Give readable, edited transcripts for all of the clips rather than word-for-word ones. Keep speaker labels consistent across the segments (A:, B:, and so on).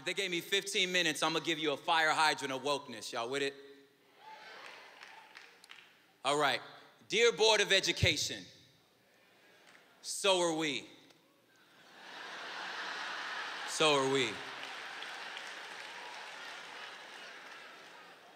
A: they gave me 15 minutes. I'm gonna give you a fire hydrant of wokeness. Y'all with it? All right. Dear Board of Education, so are we. So are we.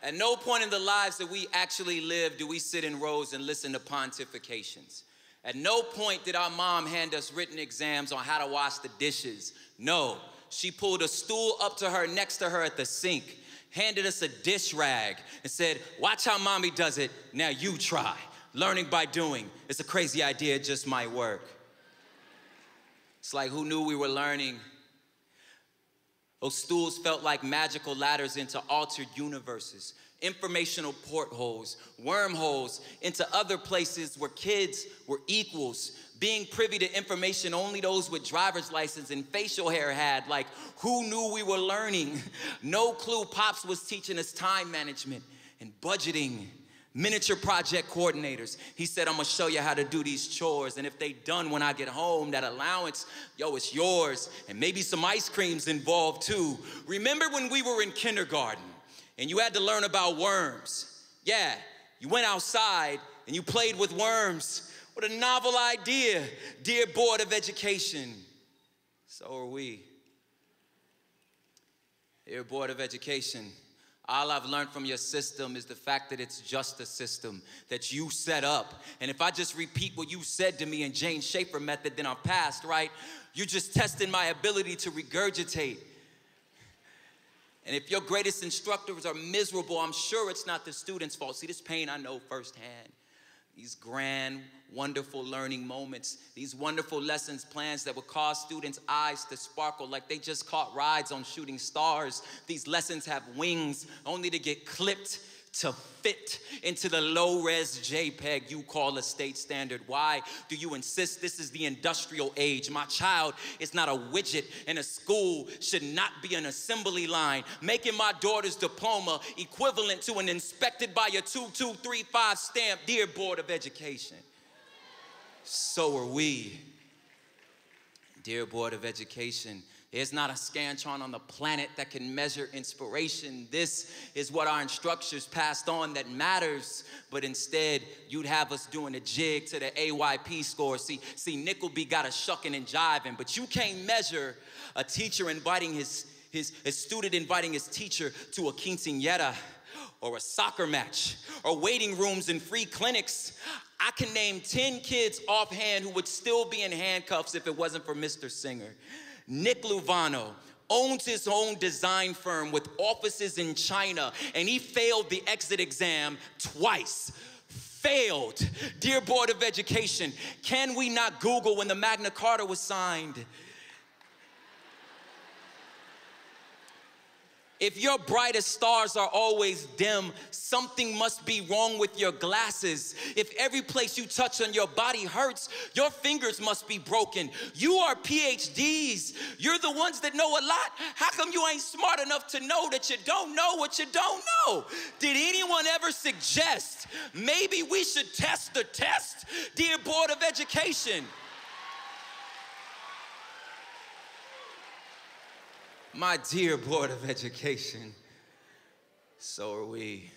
A: At no point in the lives that we actually live do we sit in rows and listen to pontifications. At no point did our mom hand us written exams on how to wash the dishes. No, she pulled a stool up to her next to her at the sink, handed us a dish rag, and said, watch how mommy does it, now you try. Learning by doing. It's a crazy idea, it just might work. It's like, who knew we were learning? Those stools felt like magical ladders into altered universes, informational portholes, wormholes into other places where kids were equals, being privy to information only those with driver's license and facial hair had. Like, who knew we were learning? No clue Pops was teaching us time management and budgeting. Miniature project coordinators. He said, I'm gonna show you how to do these chores, and if they done when I get home, that allowance, yo, it's yours, and maybe some ice creams involved too. Remember when we were in kindergarten and you had to learn about worms? Yeah, you went outside and you played with worms. What a novel idea, dear Board of Education. So are we. Dear Board of Education, all I've learned from your system is the fact that it's just a system that you set up. And if I just repeat what you said to me in Jane Schaefer method, then I'm passed, right? You're just testing my ability to regurgitate. And if your greatest instructors are miserable, I'm sure it's not the student's fault. See, this pain I know firsthand. These grand, wonderful learning moments, these wonderful lessons plans that would cause students' eyes to sparkle like they just caught rides on shooting stars. These lessons have wings only to get clipped to fit into the low-res JPEG you call a state standard. Why do you insist this is the industrial age? My child is not a widget, and a school should not be an assembly line, making my daughter's diploma equivalent to an inspected by a 2235 stamp. Dear Board of Education, so are we. Dear Board of Education, there's not a Scantron on the planet that can measure inspiration. This is what our instructors passed on that matters, but instead you'd have us doing a jig to the AYP score. See, Nickelby got us shucking and jiving, but you can't measure a teacher inviting his student inviting his teacher to a quinceañera or a soccer match or waiting rooms and free clinics. I can name 10 kids offhand who would still be in handcuffs if it wasn't for Mr. Singer. Nick Luvano owns his own design firm with offices in China, and he failed the exit exam twice. Failed. Dear Board of Education, can we not Google when the Magna Carta was signed? If your brightest stars are always dim, something must be wrong with your glasses. If every place you touch on your body hurts, your fingers must be broken. You are PhDs. You're the ones that know a lot. How come you ain't smart enough to know that you don't know what you don't know? Did anyone ever suggest maybe we should test the test? Dear Board of Education, my dear Board of Education, so are we.